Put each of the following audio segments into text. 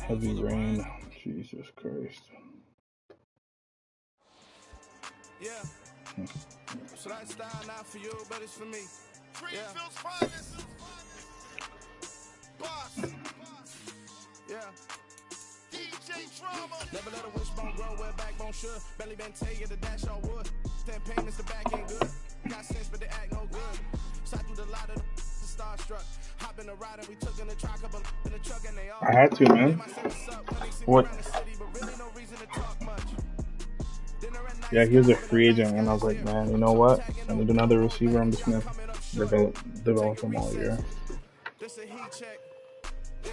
Heavy rain. Jesus Christ. Yeah. So that style not for you, but it's for me. Greenfield's finest. Boss. Yeah. DJ Drama. Never let a wishbone grow where backbone should. Belly been take it, the dash all wood. 10 payments, the back ain't good. Got sense, but they act no good. Shot through the lot of the starstruck. Hop in the ride and we took in the truck, couple in the truck and they all. I had to, man. What? Yeah, he was a free agent, and I was like, man, you know what? I need another receiver. I'm just gonna develop him all year. This a heat check. Yeah.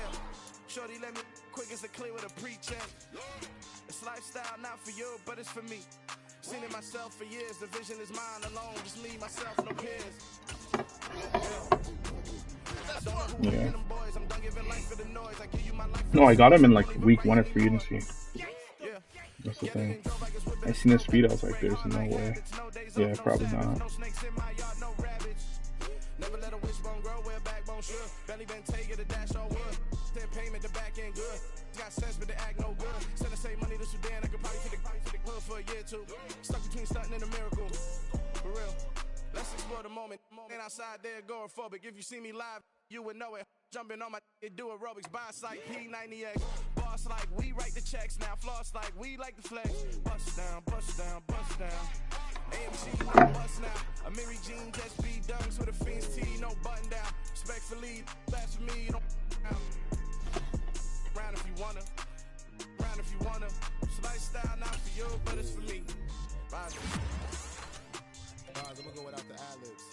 Shorty let me quick as a clear with a pre-check. It's lifestyle not for you, but it's for me. Seen it myself for years. The vision is mine alone. Just me, myself, no peers. Yeah. No, I got him in like week 1 of free agency. That's the thing. I seen his speed. I was like, there's no way. Yeah, probably not. Never let a wishbone grow where backbone should. Belly been take it, a dash all wood. 10 payment, the back ain't good. Got sense, but they act no good. Send the same money to Sudan. I could probably take the hood for a year or two. Stuck between stunting and a miracle. For real. Let's explore the moment. Ain't outside there agoraphobic. If you see me live, you would know it. Jumping on my do aerobics. Boss like P90X. Boss like we write the checks now. Floss like we like the flex. Bust down, bust down, bust down. AMG, no bust now. A Mary Jean, just be dunks with a Fiends tee, no button down. Respectfully, that's for me, don't down. Round if you wanna. Round if you wanna. It's lifestyle not for you, but it's for me. Bye. I'm gonna go without the ad-libs.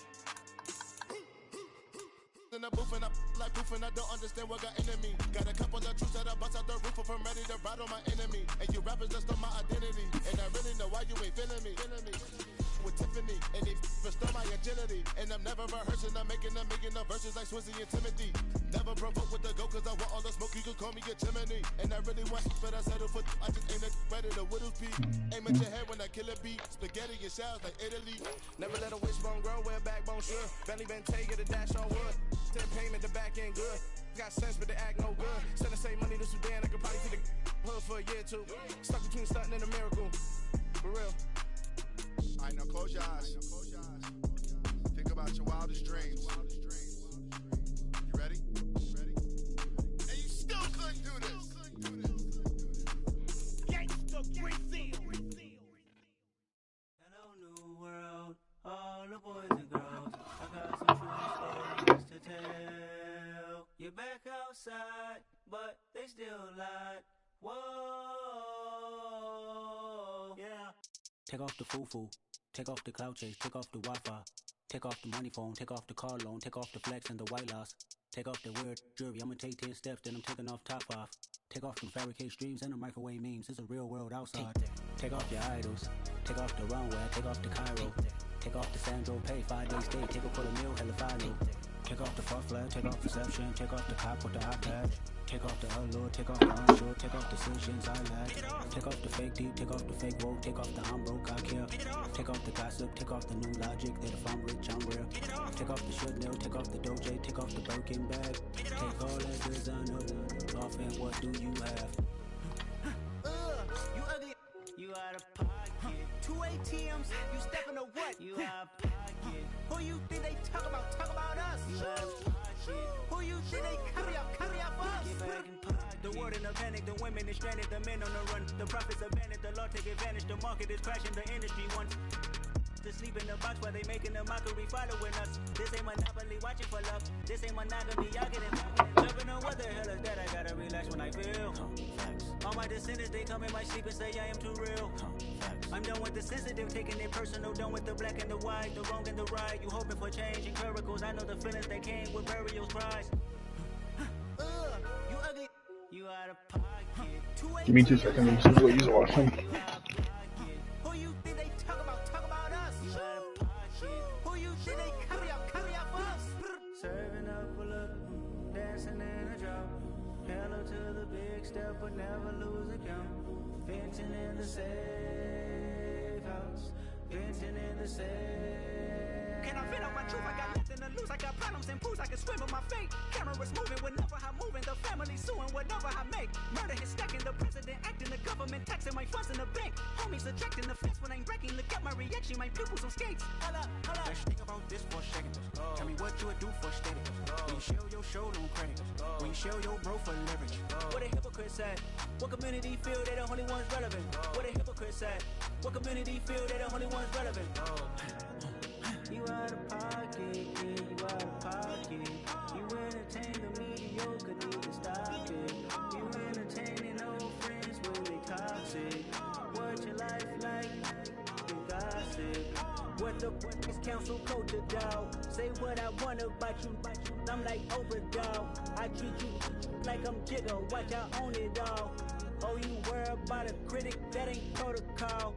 In the booth and I like proof and I don't understand what got into me. Got a couple of truths that I bust out the roof if I'm ready to ride on my enemy. And you rappers just on my identity. And I really know why you ain't feeling me. With Tiffany and they restore my agility. And I'm never rehearsing, I'm making a million of verses like Swizzy and Timothy. Never provoke with the go cause I want all the smoke, you can call me a chimney. And I really want but I settle for I just ain't ready to whittles peak. Aim at your head when I kill a beat. Spaghetti and shells like Italy. Never let a wishbone grow where backbone should. Belly been take it, a dash all wood. 10 payment, the back ain't good. Got sense, but they act no good. Send the same money to Sudan, I could probably see the hood for a year or two. Stuck between stunting and a miracle. For real. Alright, now close your eyes. Think about your wildest dreams. You ready? And you still couldn't do this. Gangsta Brazil. Hello, new world. All the boys and girls. I got some true stories to tell. You're back outside, but they still lied. Whoa, yeah. Take off the foo-foo. Take off the cloud chase. Take off the Wi-Fi. Take off the money phone. Take off the car loan. Take off the flex and the white loss. Take off the weird jewelry. I'm gonna take 10 steps, then I'm taking off top 5. Take off the fabricate streams and the microwave memes. It's a real world outside. Take off your idols. Take off the runway. Take off the Cairo. Take off the Sandro Pay. 5 days stay. Take off for the meal. Hella final. Take off the fuck flag. Take off perception. Take off the cop with the iPad. Take off the allure. Take off the unsure. Take off the decisions I lack. Take off the fake deep. Take off the fake woke. Take off the I'm broke. I care. Take off the gossip. Take off the new logic that if I'm rich I'm real. Take off the Chanel. Take off the Doja. Take off the Birkin bag. Take all that designer off and what do you have? You ugly. You out of pocket. 2 ATMs. You stepping to what? You out of pocket. Who you think they talk about? Talk about us. You out of pocket. Who you think they carry up us? Get back in pocket. The world in a panic. The women is stranded. The men on the run. The profits abandoned. The law take advantage. The market is crashing. The industry wants to sleep in the box while they making a mockery following us. This ain't monopoly watching for love. This ain't monogamy. Y'all getting jumping on what the hell is that? I gotta relax when I feel. All my descendants, they come in my sleep and say I am too real. I'm done with the sensitive, taking it personal. Done with the black and the white, the wrong and the right. You hoping for change and miracles. I know the feelings that came with burial cries. You ugly. You out of pocket. Give me 2 seconds. This is what he's watching. Who you think they talk about? Talk about us. You out of pocket. Who you think they carry up us? Serving up a look, dancing in a drop. Hello to the big step, but never lose a count. Venting in the safe house. Venting in the safe. Can I vent on my truth? I got nothing to lose. I got problems and pools. I can swim with my fate. Cameras moving whenever I'm moving. The family suing whatever I make. Murder government taxing my funds in the bank. Homies attracting the fence when I'm breaking. Look at my reaction, my pupils on skates. Holla, holla. Let's think about this for a second. Tell me what you would do for steady. When you show your show no credit. When you show your bro for leverage. What a hypocrite said. What community feel they the only ones relevant? What a hypocrite said. What community feel they the only ones relevant? You out of pocket, yeah, you out of pocket. You entertain the mediocre, need to stop it. You entertaining old friends when they toxic. What your life like? You gossip. What the fuck is council culture, dog? Say what I want about you, I'm like overdog. I treat you like I'm Jigga, watch I own it all. Oh, you worry about a critic, that ain't protocol.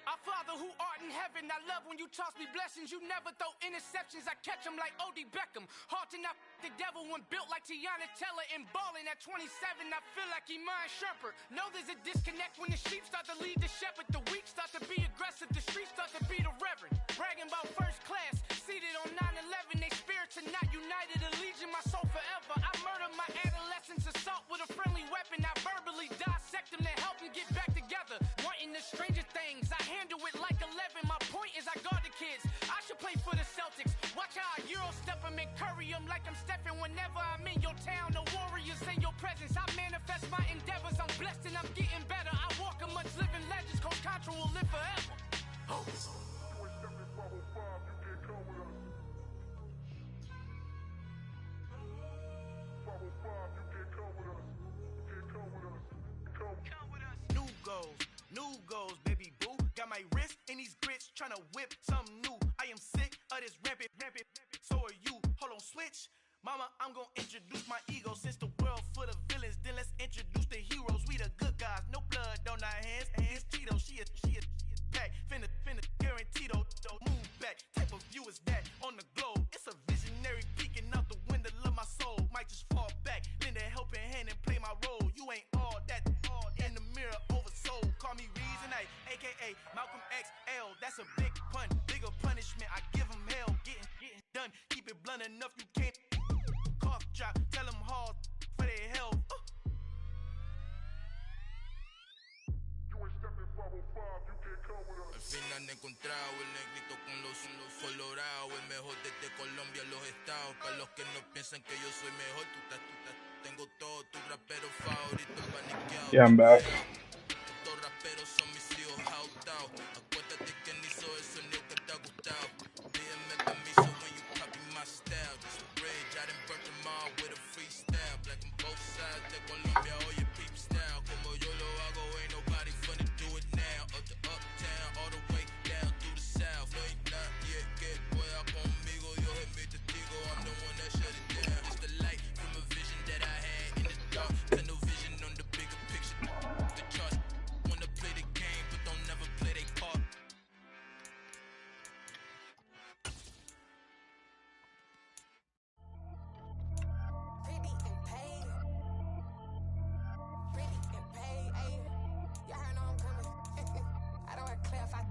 Our Father who art in heaven, I love when you toss me blessings. You never throw interceptions, I catch them like O.D. Beckham. Hard to not the devil when built like Tiana Teller. And balling at 27, I feel like Iman Shumpert. Know there's a disconnect when the sheep start to lead the shepherd. The weak start to be aggressive, the streets start to be the reverend. Bragging about first class, seated on 9/11. They spirits are not united, a legion, my soul forever. I murder my adolescence, assault with a friendly weapon. I verbally dissect them to help them get back together. Wanting the stranger things, I handle it like 11. My point is I guard the kids. I should play for the Celtics. Watch how I Euro step them and curry them like I'm Stephen. Whenever I'm in your town, the warriors in your presence. I manifest my endeavors. I'm blessed and I'm getting better. I walk amongst living legends. Coach Contra will live forever. Oh. New goals, baby boo. Got my wrist in these grits, tryna whip something new. I am sick of this rampant. So are you. Hold on, switch. Mama, I'm gonna introduce my ego. Since the world full of villains, then let's introduce the heroes. We the good guys, no blood on our hands. Hands Tito, she a pack. Finna, guaranteed. Move back. Type of view is that on the globe? It's a visionary peeking out the window of my soul. Might just fall back, lend a helping hand and play my role. You ain't all that. In the mirror, oversold. Call me Reason A, aka Malcolm XL. That's a big pun, bigger punishment. I give him hell, getting done. Keep it blunt enough, you can't. Cough drop, tell them hard for their health. Al final he encontrado el negrito con los colorados, el mejor desde Colombia a los estados. Para los que no piensan que yo soy mejor, tengo todo tu rapero favorito paniqueado. Yeah, I'm back. Estos raperos son mis hijos jautados. Acuérdate que ni hizo el sonido que te ha gustado. Pídeme permiso when you copy my style. Just a bridge, I done burnt them all with a freestyle. Black on both sides de Colombia, oye peep style. Como yo lo hago, ain't nobody finna do it now. Up to uptown, all the way down through the south. No hay nadie que pueda conmigo, yo soy mi testigo. I'm the one that shut it down. It's the light from a vision that I had in the dark. Tunnel vision on the bigger picture. The charts wanna play the game, but don't never play their part. Pretty and paid. Pretty and paid, ayy. Y'all heard know I'm coming. I don't have clear if I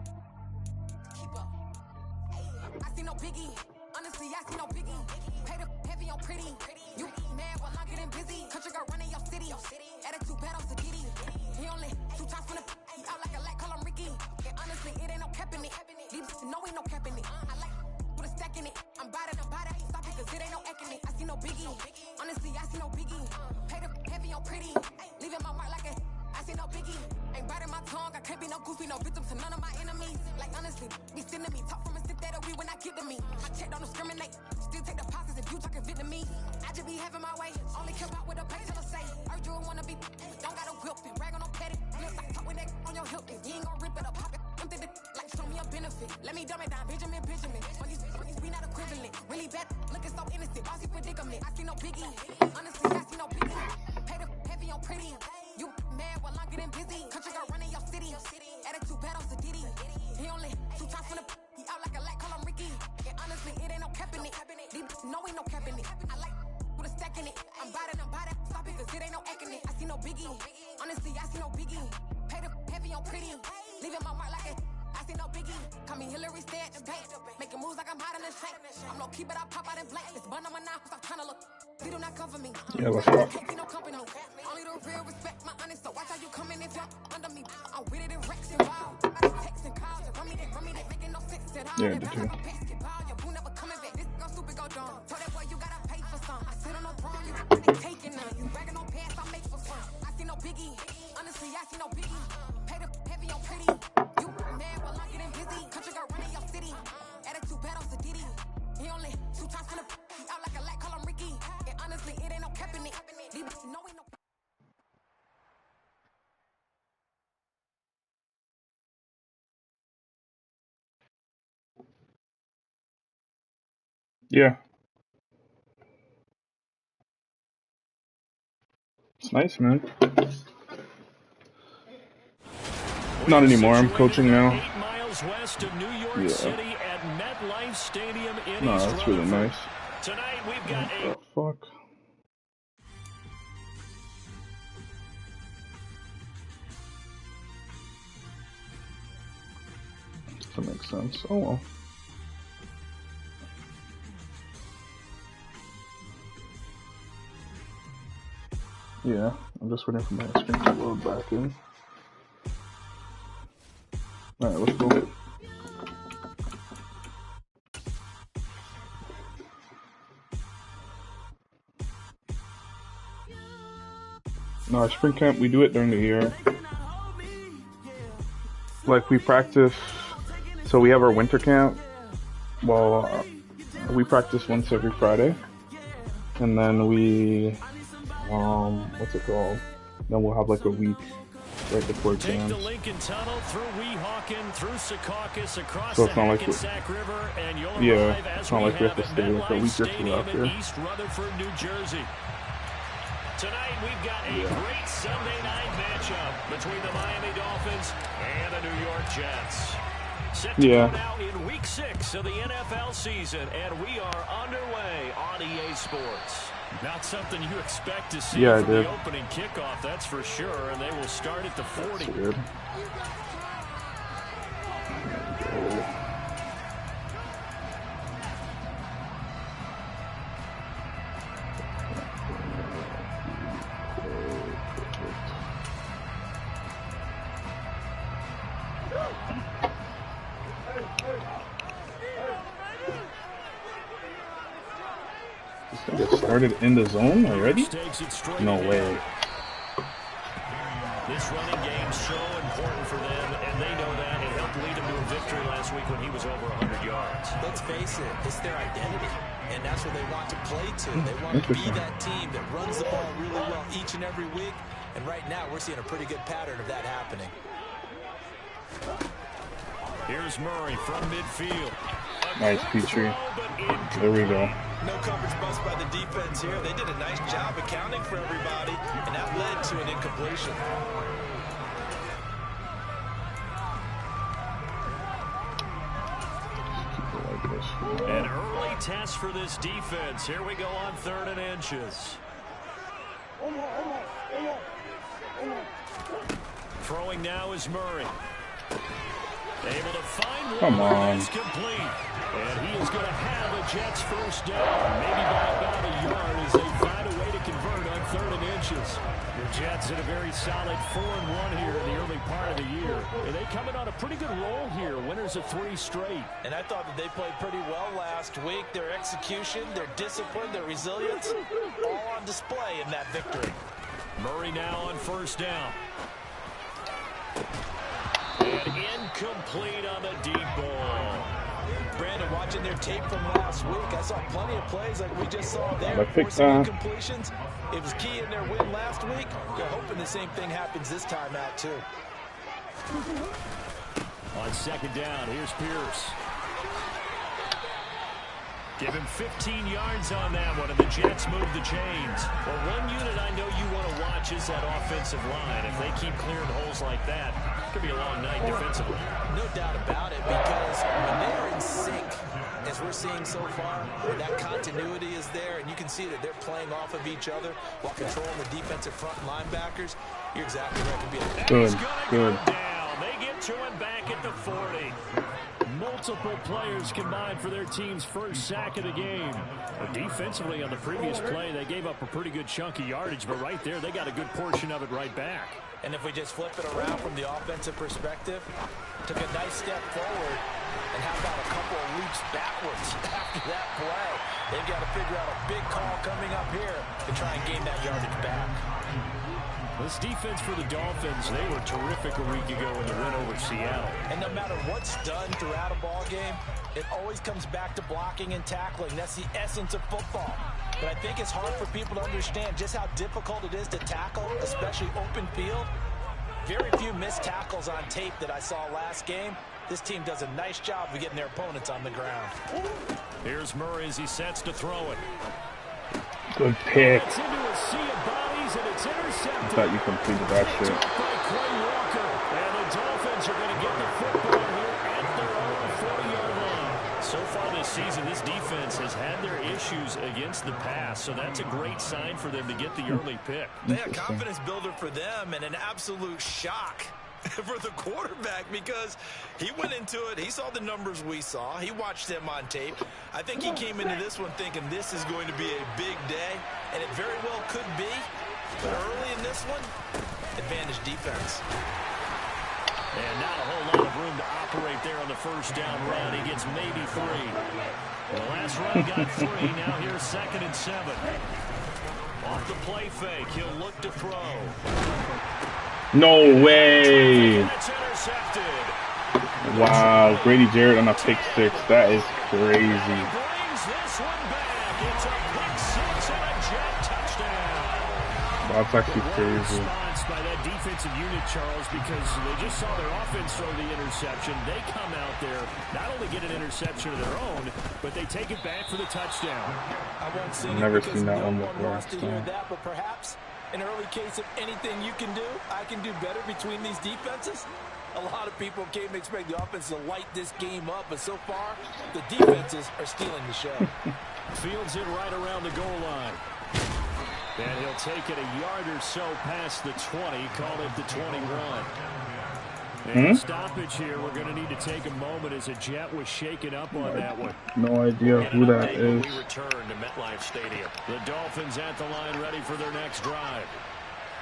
keep up. Ayy. I see no biggie. Honestly, I see no biggie. Pay the heavy on pretty. You mad while I'm getting busy. Country girl running your city. Attitude bad on Sagidi. He only 2 times from the out like a light, call him Ricky. And honestly, it ain't no cap in it. Leave no ain't no cap in it. I like with a stack in it. I'm bad, I ain't stopping cause it ain't no eck in it. I see no biggie. Honestly, I see no biggie. Pay the heavy on pretty. Leaving my mark like a I see no biggie. Ain't biting my tongue, I can't be no goofy, no victim to none of my enemies. Like honestly, be sending me talk from a sit that'll be when I get to me. My check don't discriminate, still take deposits if you talking Vietnamese. I just be having my way, only care about what the pay tell her say. Heard you wanna be, don't got a whip and rag on no petty. Flip like talk with that on your hip, and you ain't gon' rip it up, pop it. Empty the like show me a benefit. Let me dumb it down, Benjamin. Funnies, we not equivalent. Really bad, looking so innocent. Bossy predicament. I see no biggie. Honestly, I see no biggie. Pay the heavy on pretty. You mad while I'm getting busy. Country girl running your city. Attitude bad on Sadidi. He stacking it. I'm biting, stop it, cause it ain't no acting it. I see no biggie. Honestly, I see no biggie. Pay the heavy on pretty. Leaving my mark like a. I see no biggie. Call me Hillary, stay at the bank. Making moves like I'm hiding the shank. I'm low key, but I pop out in blank. This bun on my knife, I'm trying to look. They do not come for me. Yeah, let's go. Can't be no company. Only the real respect my honest. So watch how you coming if you're under me. I'm with it in Rex and wild. Text and calls. Run me, they making no sense at all. Yeah, They the bounce like a basketball. Your boo never coming back. This go stupid, go dumb. Told that boy you gotta pay for some. I sit on no throne, you ain't taking none. You bragging on pants, I make for fun. I see no biggie. Honestly, I see no biggie. Pay the heavy on pretty. You mad while I'm getting busy. Country girl running your city. Attitude bad on Sadiddy. He only 2 times gonna he out like a light, call him Ricky. And honestly, it ain't no capping it. No, ain't no. Yeah. It's nice, man. Not anymore. I'm coaching now. 8 miles west of New York City at MetLife Stadium in No, East that's really Rutherford. nice. Tonight we've got What the fuck? That makes sense. Oh well. Yeah, I'm just waiting for my screen to load back in. Alright, let's go. No, our spring camp, we do it during the year. Like, we practice, so we have our winter camp. Well, we practice once every Friday. And then we, what's it called? Then we'll have like a week right before exams. Take the Lincoln Tunnel through Weehawken, through Secaucus, across So the it's not like Hackensack River, and you'll yeah, arrive as it's not like we have to stay like a week just to Stadium go out there. in East Rutherford, New Jersey. Tonight we've got a great Sunday night matchup between the Miami Dolphins and the New York Jets. Set to go now in Week 6 of the NFL season, and we are underway on EA Sports. Not something you expect to see from the opening kickoff, that's for sure, and they will start at the 40. That's weird. Get started in the zone already? No way. This running game's so important for them, and they know that. It helped lead them to a victory last week when he was over 100 yards. Let's face it, it's their identity, and that's what they want to play to. They want to be that team that runs the ball really well each and every week, and right now we're seeing a pretty good pattern of that happening. Here's Murray from midfield. Nice, Petrie. There we go. No coverage bust by the defense here. They did a nice job accounting for everybody, and that led to an incompletion. An early test for this defense. Here we go on 3rd and inches. Throwing now is Murray. Able to find one. Come on. That's complete. And he is going to have a Jets first down. Maybe by about a yard as they find a way to convert on 3rd and inches. The Jets in a very solid 4-1 here in the early part of the year. And they coming on a pretty good roll here. Winners of 3 straight. And I thought that they played pretty well last week. Their execution, their discipline, their resilience, all on display in that victory. Murray now on 1st down. And incomplete on the deep ball. Brandon, watching their tape from last week, I saw plenty of plays like we just saw there. Forcing incompletions. It was key in their win last week. They're hoping the same thing happens this time out, too. On 2nd down, here's Pierce. Give him 15 yards on that one, and the Jets move the chains. Well, one unit I know you want to watch is that offensive line. If they keep clearing holes like that, it could be a long night defensively. No doubt about it, because when they're in sync, as we're seeing so far, when that continuity is there, and you can see that they're playing off of each other while controlling the defensive front linebackers, you're exactly right. Could be a good. Down. They get to him back at the 40. Multiple players combined for their team's first sack of the game. Defensively on the previous play, they gave up a pretty good chunk of yardage, but right there, they got a good portion of it right back. And if we just flip it around from the offensive perspective, took a nice step forward, and how about a couple of leaps backwards after that play? They've got to figure out a big call coming up here to try and gain that yardage back. This defense for the Dolphins, they were terrific a week ago in the win over Seattle. And no matter what's done throughout a ball game, it always comes back to blocking and tackling. That's the essence of football. But I think it's hard for people to understand just how difficult it is to tackle, especially open field. Very few missed tackles on tape that I saw last game. This team does a nice job of getting their opponents on the ground. Here's Murray as he sets to throw it. Good pick. It's into a sea of bodies, and it's intercepted. I thought you completed that shit. And the Dolphins are going to get the football here at their own 40-yard line. So far this season, this defense has had their issues against the pass, so that's a great sign for them to get the early pick. Yeah, confidence builder for them and an absolute shock for the quarterback, because he went into it, he saw the numbers we saw, he watched them on tape. I think he came into this one thinking this is going to be a big day, and it very well could be, but early in this one, advantage defense. And not a whole lot of room to operate there on the first down run. He gets maybe 3. The last run got 3, now here's 2nd and 7. Off the play fake, he'll look to throw. No way! It's intercepted. Wow, Grady Jarrett on a pick 6. That is crazy. Brings this one back. It's a pick 6 and a jet touchdown. That's actually crazy. Response by that defensive unit, Charles, because they just saw their offense throw the interception. They come out there, not only get an interception of their own, but they take it back for the touchdown. I've never seen that one before. But perhaps an early case of anything you can do, I can do better between these defenses. A lot of people came to expect the offense to light this game up, but so far, the defenses are stealing the show. Fields it right around the goal line. And he'll take it a yard or so past the 20, call it the 21. And stoppage here, we're going to need to take a moment as a jet was shaken up on that one. No idea who that is. We return to MetLife Stadium. The Dolphins at the line ready for their next drive.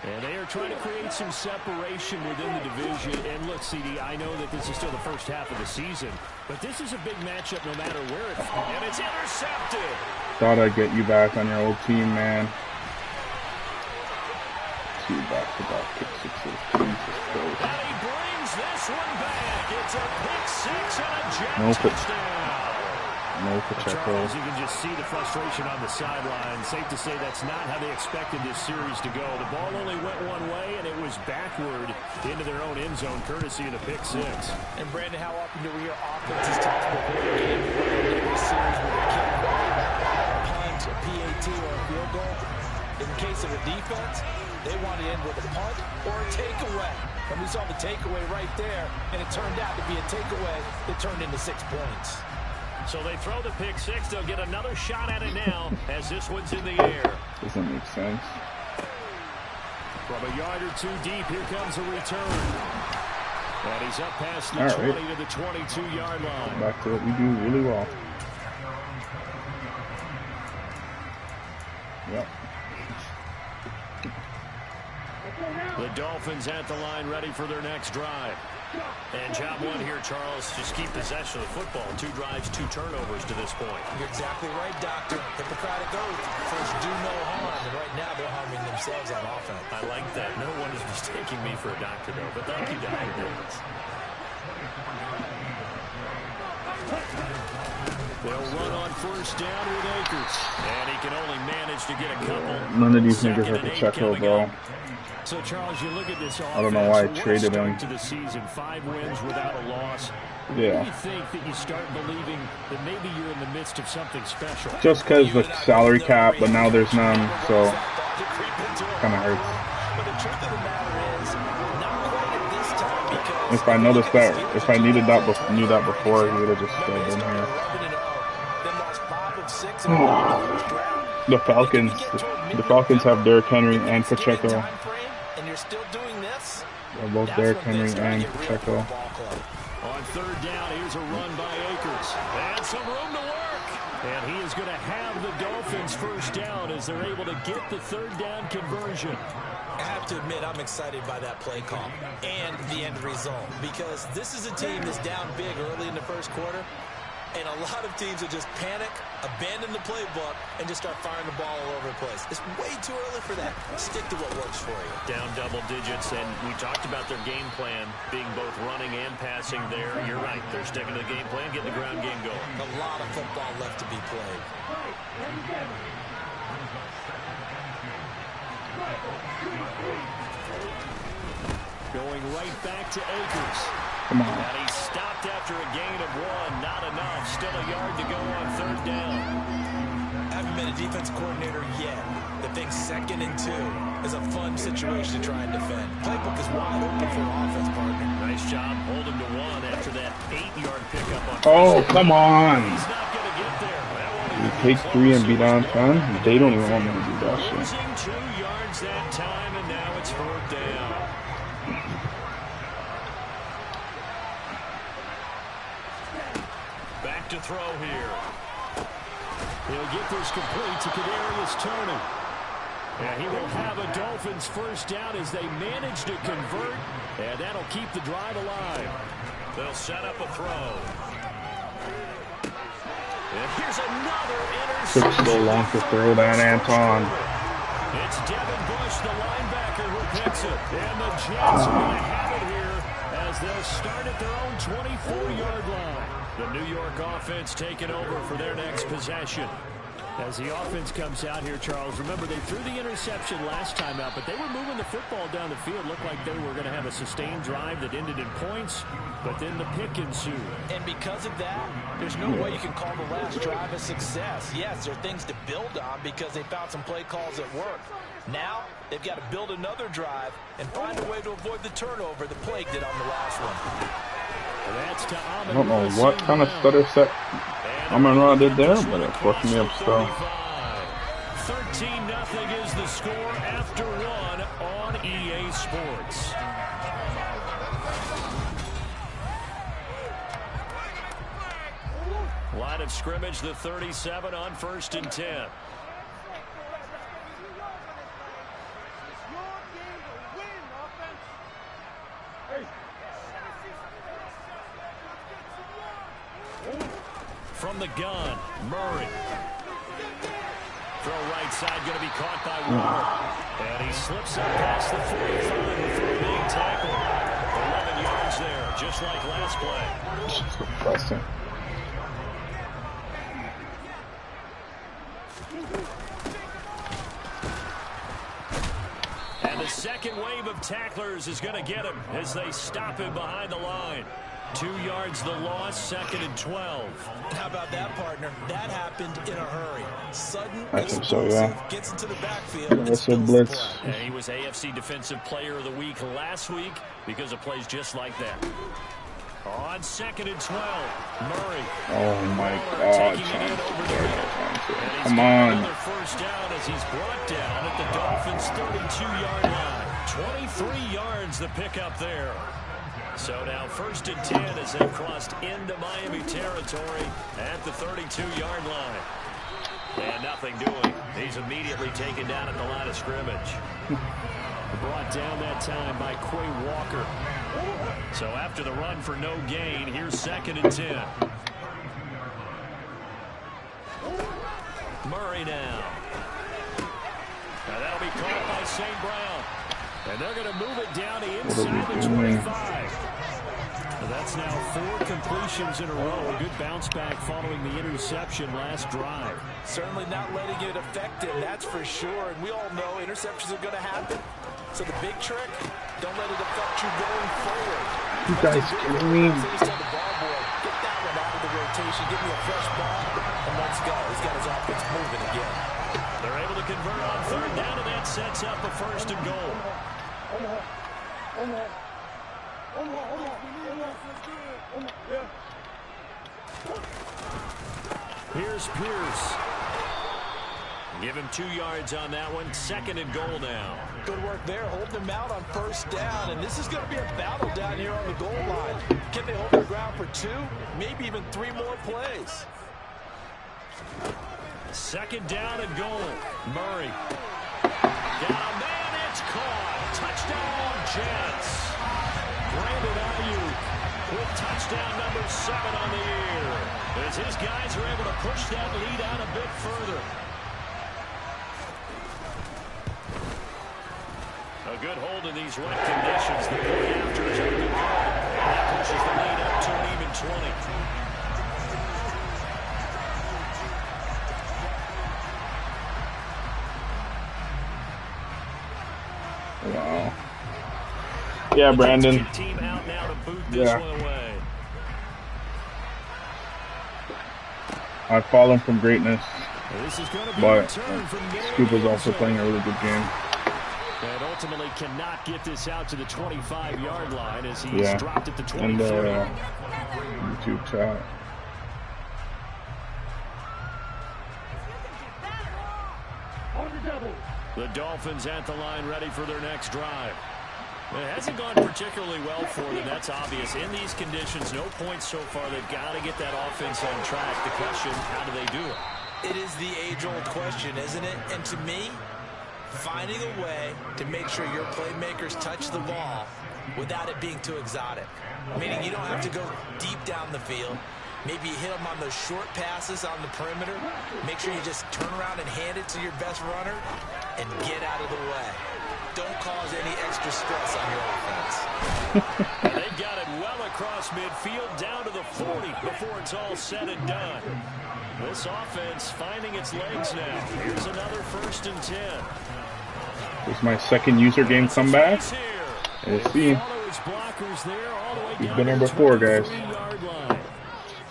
And they are trying to create some separation within the division. And look, CD, I know that this is still the first half of the season, but this is a big matchup no matter where it's from. And it's intercepted. Thought I'd get you back on your old team, man. 2 back-to-back pick 6s. Jesus Christ. And he brings this one back. It's a pick 6 and a jet touchdown. No Pacheco. Charles, you can just see the frustration on the sideline. Safe to say that's not how they expected this series to go. The ball only went one way, and it was backward into their own end zone, courtesy of the pick 6. And Brandon, how often do we hear offenses talk before the game in this series where they can't punt, a PAT, or a field goal? In the case of the defense, they want to end with a punt or a takeaway. And we saw the takeaway right there, and it turned out to be a takeaway that turned into 6 points. So they throw the pick 6. They'll get another shot at it now as this one's in the air. Doesn't make sense. From a yard or 2 deep, here comes a return. And he's up past the 20 to the 22-yard line. Back to what we do really well. Yep. The Dolphins at the line ready for their next drive. And job 1 here, Charles, just keep possession of the football. 2 drives, 2 turnovers to this point. You're exactly right, Doctor. Hippocratic oath. First, do no harm. And right now, they're harming themselves on offense. I like that. No one is mistaking me for a doctor, though. But thank you, Dr. Davis. They'll run on first down with Akers. And he can only manage to get a couple. None of these niggas are Pacheco, bro. So, Charles, you look at this offense. I don't know why I traded him. To the season, 5 wins without a loss. Yeah. Do you think that you start believing that maybe you're in the midst of something special? Just because the salary cap, but now there's none, so kind of hurts. But the truth of the matter is, not quite at this time, because if I noticed that, if I knew that before, he would have just stayed in here. scored 6 and won the first round. The Falcons have Derrick Henry and Pacheco. And you're still doing this? They're both Derrick Henry and Pacheco. On third down, here's a run by Akers. And some room to work. And he is going to have the Dolphins first down as they're able to get the third down conversion. I have to admit, I'm excited by that play call and the end result, because this is a team that's down big early in the first quarter, and a lot of teams will just panic, abandon the playbook, and just start firing the ball all over the place. It's way too early for that. Stick to what works for you. Down double digits, and we talked about their game plan being both running and passing there. You're right. They're sticking to the game plan, getting the ground game going. A lot of football left to be played. Going right back to Akers. Come on. And he stopped after a gain of 1. Not enough. Still a yard to go on third down. I haven't been a defense coordinator yet. The thing 2nd and 2 is a fun situation to try and defend. Playbook is wide open for offense, partner. Nice job holding to 1 after that 8-yard pickup on. Oh, come on. He's not going to get there. You take 3 and be down 10. They don't even want me to do that shit. Losing 2 yards that time, and now it's 4th down. Back to throw here. He'll get this complete to Kadarius Toney. And he will have a Dolphins first down as they manage to convert, and that'll keep the drive alive. They'll set up a throw. And here's another interception. Took so long to throw that, Anton. It's Devin Bush, the linebacker, who picks it. And the Jets are going to have it here as they'll start at their own 24-yard line. The New York offense taking over for their next possession. As the offense comes out here, Charles, remember they threw the interception last time out, but they were moving the football down the field. Looked like they were going to have a sustained drive that ended in points, but then the pick ensued. And because of that, there's no way you can call the last drive a success. Yes, there are things to build on because they found some play calls that work. Now, they've got to build another drive and find a way to avoid the turnover the Plague did on the last one. That's to I don't know what kind of stutter set Amon-Ra did there, but it fucked me up still. 13-0 is the score after 1 on EA Sports. Line of scrimmage, the 37 on 1st and 10. From the gun, Murray. Throw right side, going to be caught by Waller. And he slips up past the 45 before being tackled. 11 yards there, just like last play. It's depressing. And the second wave of tacklers is going to get him as they stop him behind the line. 2 yards the loss, 2nd and 12. How about that, partner? That happened in a hurry. Sudden, I think so, yeah. gets into the backfield. That's a blitz. And he was AFC Defensive Player of the Week last week because of plays just like that. On 2nd and 12, Murray. Oh my God! Come on. First down as he's brought down at the Dolphins' 32-yard line. 23 yards the pickup there. So now 1st and 10 as they've crossed into Miami territory at the 32-yard line. And nothing doing. He's immediately taken down at the line of scrimmage. Brought down that time by Quay Walker. So after the run for no gain, here's 2nd and 10. Murray now. Now that'll be caught by St. Brown. And they're going to move it down to inside the 25. That's now 4 completions in a row. A good bounce back following the interception last drive. Certainly not letting it affect him, that's for sure. And we all know interceptions are going to happen. So the big trick, don't let it affect you going forward. You guys kidding me? Get that one out of the rotation. Give me a fresh ball, and let's go. He's got his offense moving again. They're able to convert on 3rd down, and that sets up a 1st and goal. Here's Here's Pierce. Give him 2 yards on that one. 2nd and goal now. Good work there, holding them out on 1st down. And this is going to be a battle down here on the goal line. Can they hold their ground for 2, maybe even 3 more plays? 2nd down and goal. Murray. Got a man, it's caught. Touchdown, Jets. Brandon Ayuk with touchdown number 7 on the year. As his guys are able to push that lead out a bit further. A good hold in these wet conditions. The point after is open. That pushes the lead up to an even 20. Wow. Yeah, Brandon. Team out now to boot this one away. I've fallen from greatness, This is going to be but Scoop is also playing a really good game. And ultimately cannot get this out to the 25-yard line as he's dropped at the 23. And YouTube chat. The Dolphins at the line ready for their next drive. It hasn't gone particularly well for them, that's obvious. In these conditions, no points so far. They've got to get that offense on track. The question, how do they do it? It is the age-old question, isn't it? And to me, finding a way to make sure your playmakers touch the ball without it being too exotic. Meaning you don't have to go deep down the field. Maybe you hit them on those short passes on the perimeter. Make sure you just turn around and hand it to your best runner and get out of the way. Don't cause any extra stress on your offense. They got it well across midfield down to the 40 before it's all said and done. This offense finding its legs now. Here's another 1st and 10. This is my 2nd user game comeback. We'll see. He's been here before, guys.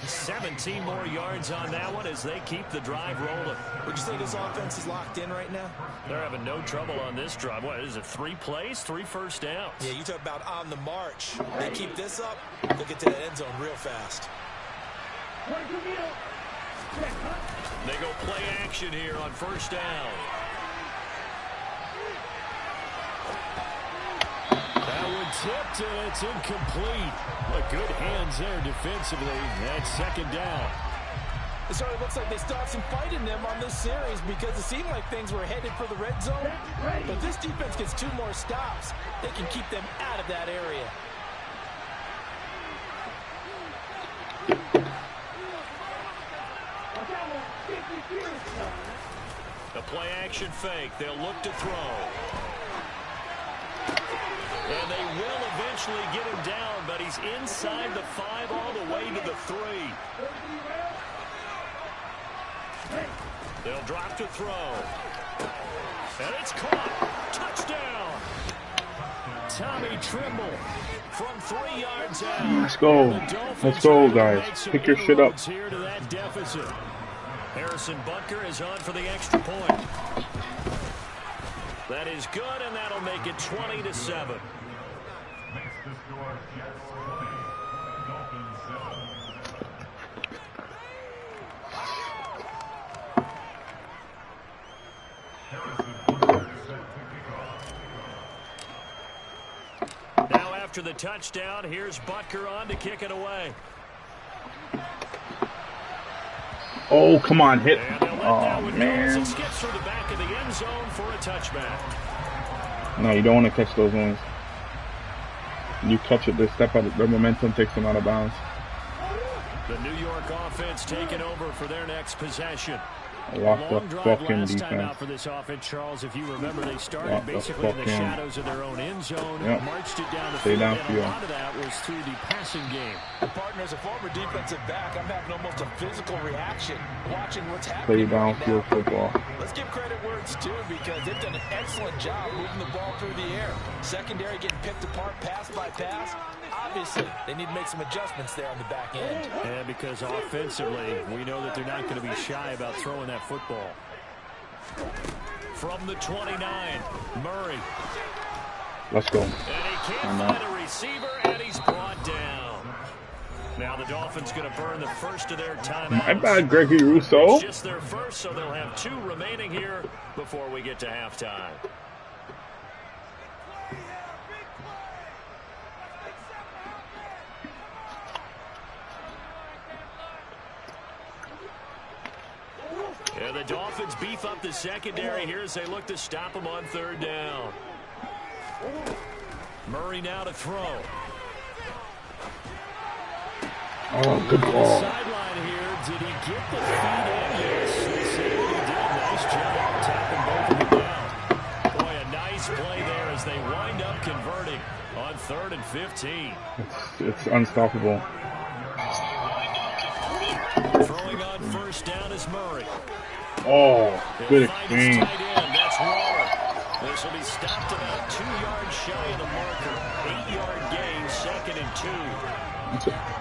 17 more yards on that one as they keep the drive rolling. Would you say this offense is locked in right now? They're having no trouble on this drive. What is it, 3 plays, 3 first downs? Yeah, you talk about on the march. They keep this up, they'll get to the end zone real fast. They go play action here on 1st down. That one tipped and it's incomplete. But good hands there defensively. That's 2nd down. So it looks like they still have some fight in them on this series because it seemed like things were headed for the red zone. But this defense gets 2 more stops. They can keep them out of that area. The play action fake. They'll look to throw. And they will eventually get him down, but he's inside the 5 all the way to the 3. They'll drop to throw. And it's caught. Touchdown. Tommy Trimble from 3 yards out. Let's go. Let's go, guys. Pick your shit up. Here to that deficit. Harrison Butker is on for the extra point. That is good, and that'll make it 20-7. Now after the touchdown, here's Butker on to kick it away. Oh, come on, hit. Oh, man. It skips through the back of the end zone for a touchback. No, you don't want to catch those ones. You catch it, they step out, their momentum takes them out of bounds. The New York offense taking over for their next possession. Lock the fucking last defense. time out for this offense, Charles. If you remember, they started basically in the shadows of their own end zone, marched it down the field, and a lot of that was through the passing game. And partner, as a former defensive back, I'm having almost a physical reaction watching what's happening. Play downfield football. Let's give credit where it's due because they've done an excellent job moving the ball through the air. Secondary getting picked apart pass by pass. Obviously, they need to make some adjustments there on the back end. Yeah, because offensively, we know that they're not going to be shy about throwing that football. From the 29, Murray. Let's go. And he can't find a receiver, and he's brought down. Now the Dolphins going to burn the first of their timeouts. My bad, Gregory Rousseau. It's just their first, so they'll have 2 remaining here before we get to halftime. And the Dolphins beef up the secondary here as they look to stop them on 3rd down. Murray now to throw. Oh, good ball. Sideline here. Did he get the feet in? Yes, they say that he did. Nice job tapping both of them down. Boy, a nice play there as they wind up converting on 3rd and 15. It's unstoppable. Throwing on 1st down is Murray. Oh, good exchange. That's Waller. This will be stopped about 2 yards shy of the marker. 8-yard gain, 2nd and 2.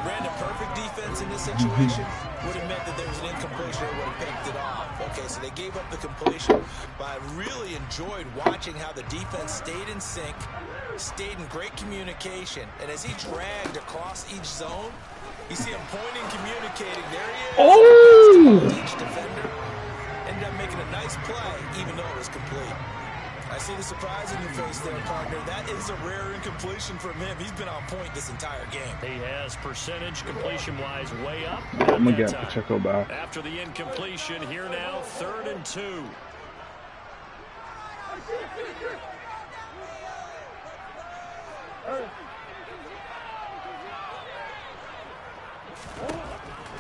Brandon, perfect defense in this situation would have meant that there was an incompletion or would have picked it off. Okay, so they gave up the completion, but I really enjoyed watching how the defense stayed in sync, stayed in great communication, and as he dragged across each zone, you see him pointing, communicating. There he is. Oh! Each defender ended up making a nice play, even though it was complete. I see the surprise in your face there, partner. That is a rare incompletion from him. He's been on point this entire game. He has percentage completion-wise way up. I'm going to get Pacheco back. After the incompletion, here now, 3rd and 2.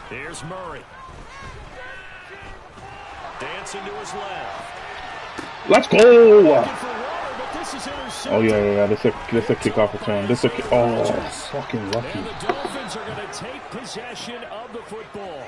Here's Murray. Dancing to his left. Let's go! Oh yeah. This is a kickoff return. This is fucking lucky. And the Dolphins are going to take possession of the football.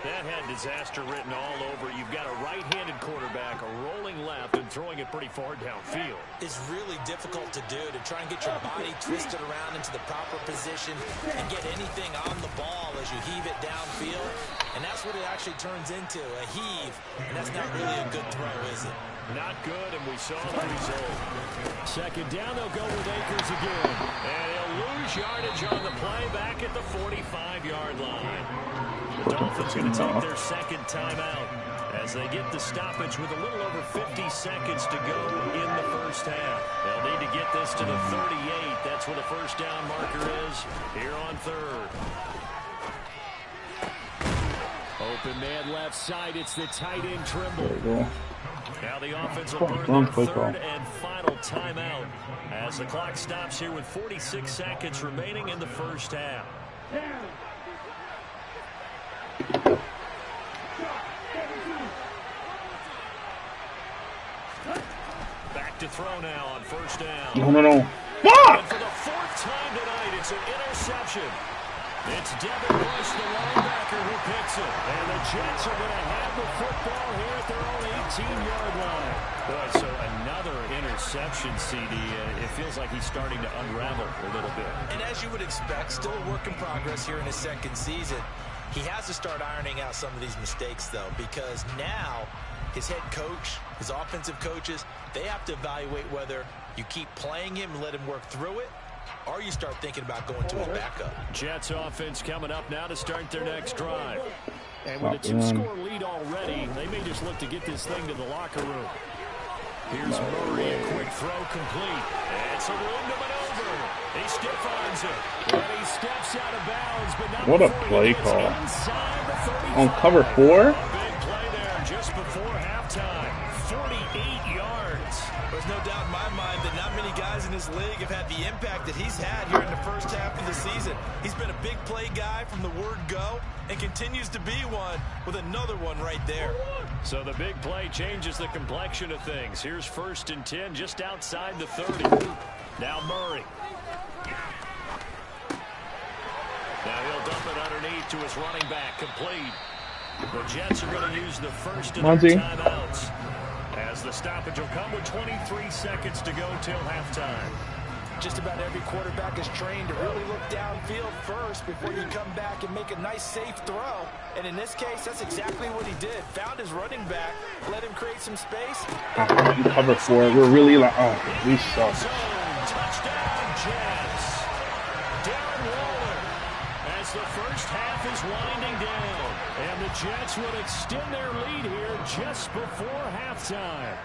That had disaster written all over. You've got a right-handed quarterback, a rolling left, and throwing it pretty far downfield. It's really difficult to do, to try and get your body twisted around into the proper position and get anything on the ball as you heave it downfield. And that's what it actually turns into, a heave. And that's not really a good throw, is it? Not good, and we saw the result. 2nd down, they'll go with Akers again. And he'll lose yardage on the play back at the 45-yard line. The Dolphins going to take their 2nd timeout as they get the stoppage with a little over 50 seconds to go in the 1st half. They'll need to get this to the 38. That's where the 1st down marker is here on 3rd. Open man left side. It's the tight end Trimble. Now the offense will burn their 3rd and final timeout as the clock stops here with 46 seconds remaining in the 1st half. Back to throw now on 1st down. No. Fuck! And for the 4th time tonight, it's an interception. It's Devin Bush, the linebacker, who picks it. And the Jets are going to have the football here at their own 18-yard line. Boy, so another interception, CD. It feels like he's starting to unravel a little bit. And as you would expect, still a work in progress here in his 2nd season. He has to start ironing out some of these mistakes, though, because now his head coach, his offensive coaches, they have to evaluate whether you keep playing him and let him work through it, or you start thinking about going to his backup. Jets offense coming up now to start their next drive. And with a 2-score lead already, they may just look to get this thing to the locker room. Here's Murray, a quick throw complete. And it's a room to maneuver. He stiff-arms it. And he steps out of bounds, but not what a play call. On cover 4? Big play there just before halftime. 48 yards. There's no doubt in my mind that not many guys in this league have had the impact that he's had here in the 1st half of the season. He's been a big play guy from the word go and continues to be one with another one right there. So the big play changes the complexion of things. Here's 1st and 10 just outside the 30. Now Murray. Now he'll dump it underneath to his running back, complete. The Jets are going to use the 1st of their timeouts as the stoppage will come with 23 seconds to go till halftime. Just about every quarterback is trained to really look downfield first before you come back and make a nice, safe throw. And in this case, that's exactly what he did. Found his running back, let him create some space. Cover 4. We're really like, we suck. Touchdown, Jets. Darren Waller as the first half is winding down, and the Jets would extend their lead here just before halftime.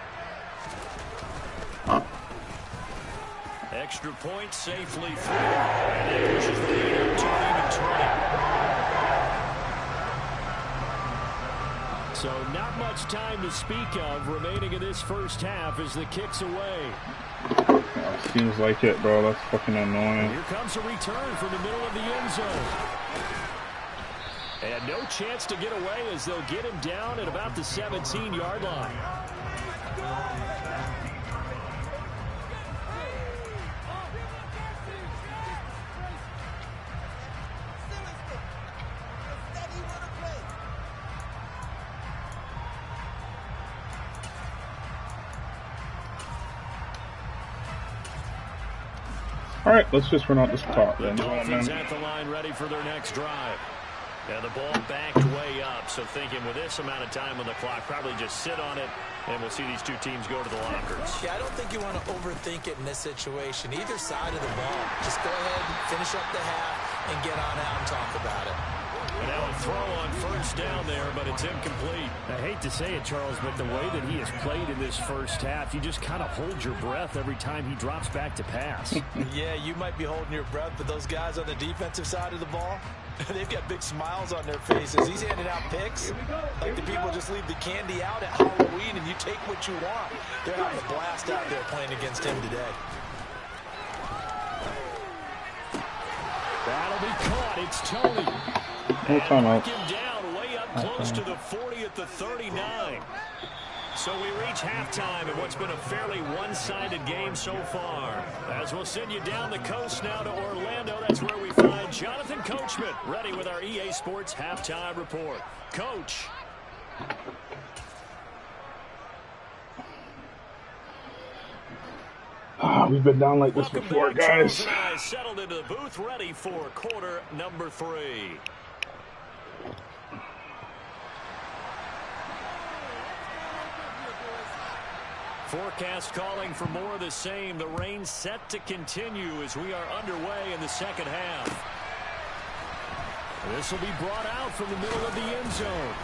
Extra point safely through, and that pushes the lead to an even 20. So not much time to speak of remaining in this first half as the kick's away. Seems like it, bro. That's fucking annoying. Here comes a return from the middle of the end zone. And no chance to get away as they'll get him down at about the 17-yard line. All right, let's just run out this clock. The Dolphins at the line ready for their next drive. And the ball backed way up, so thinking with this amount of time on the clock, probably just sit on it, and we'll see these two teams go to the lockers. Yeah, I don't think you want to overthink it in this situation. Either side of the ball. Just go ahead, finish up the half, and get on out and talk about it. And now a throw on first down there, but it's incomplete. I hate to say it, Charles, but the way that he has played in this first half, you just kind of hold your breath every time he drops back to pass. Yeah, you might be holding your breath, but those guys on the defensive side of the ball, they've got big smiles on their faces. He's handing out picks like the people just leave the candy out at Halloween and you take what you want. They're having a blast out there playing against him today. That'll be caught. It's Tony. No timeout. Him down way up close to the 40 at the 39. So we reach halftime in what's been a fairly one-sided game so far. As we'll send you down the coast now to Orlando, that's where we find Jonathan Coachman, ready with our EA Sports Halftime Report. Coach. We've been down like this before, guys. Settled into the booth, ready for quarter number 3. Forecast calling for more of the same. The rain set to continue as we are underway in the second half. This will be brought out from the middle of the end zone.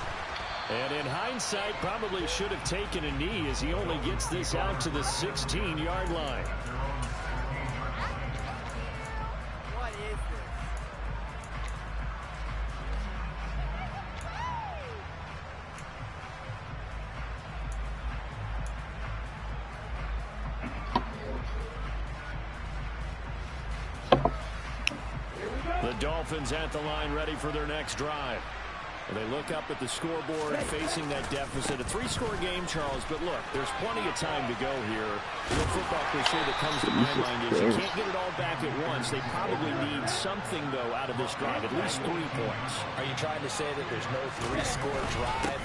And in hindsight, probably should have taken a knee as he only gets this out to the 16-yard line. What is this? The Dolphins at the line ready for their next drive. And they look up at the scoreboard facing that deficit. A 3-score game, Charles, but look, there's plenty of time to go here. The football cliche that comes to my mind is you can't get it all back at once. They probably need something, though, out of this drive, at least 3 points. Are you trying to say that there's no 3-score drive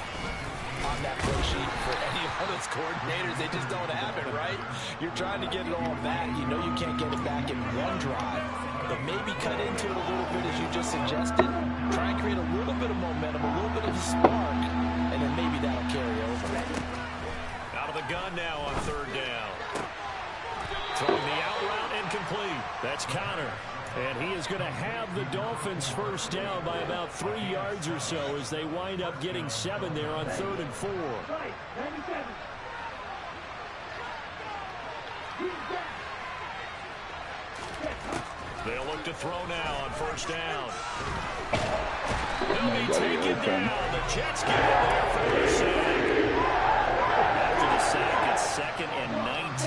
on that play sheet for any of those coordinators? They just don't have it, right? You're trying to get it all back. You know you can't get it back in one drive. But maybe cut into it a little bit as you just suggested. Try and create a little bit of momentum, a little bit of a spark, and then maybe that'll carry over. Out of the gun now on third down. Throwing the out route incomplete. That's Connor. And he is going to have the Dolphins first down by about 3 yards or so as they wind up getting 7 there on 3rd and 4. They'll look to throw now on first down. He'll be taken down. The Jets get in there for the sack. After the sack, it's 2nd and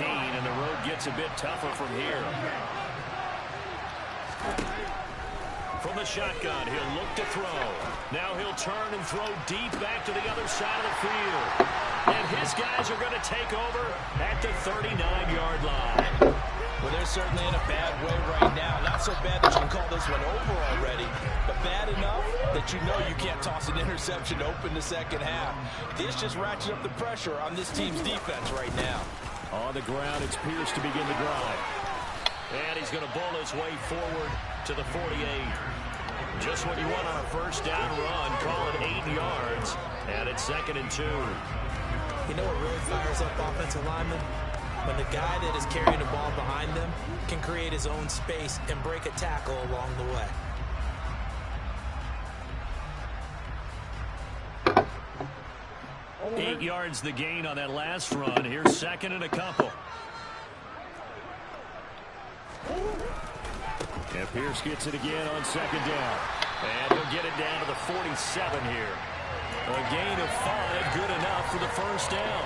19, and the road gets a bit tougher from here. From the shotgun, he'll look to throw. Now he'll turn and throw deep back to the other side of the field. And his guys are going to take over at the 39-yard line. Well, they're certainly in a bad way right now. Not so bad that you can call this one over already, but bad enough that you know you can't toss an interception to open the second half. This just ratchets up the pressure on this team's defense right now. On the ground, it's Pierce to begin the drive. And he's going to bowl his way forward to the 48. Just what you want on a first down run. Call it 8 yards. And it's 2nd and 2. You know what really fires up offensive linemen? When the guy that is carrying the ball behind them can create his own space and break a tackle along the way. 8 yards the gain on that last run. Here's second and a couple. And Pierce gets it again on second down. And he'll get it down to the 47 here. A gain of 5, good enough for the first down.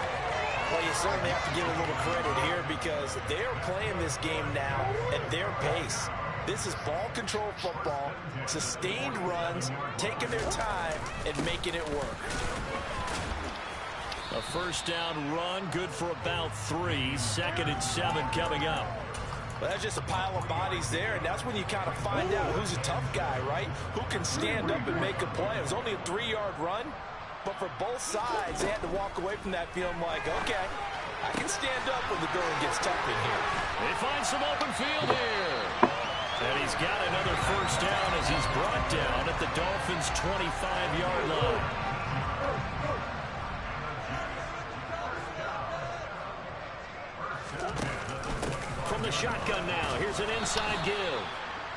Well, you certainly have to give a little credit here because they're playing this game now at their pace. This is ball control football, sustained runs, taking their time and making it work. A first down run, good for about 3. Second and 7 coming up. Well, that's just a pile of bodies there, and that's when you kind of find out who's a tough guy, right? Who can stand up and make a play. It was only a 3-yard run, but for both sides, they had to walk away from that feeling like, okay, I can stand up when the going gets tough in here. They find some open field here. And he's got another first down as he's brought down at the Dolphins' 25-yard line. From the shotgun now, here's an inside give.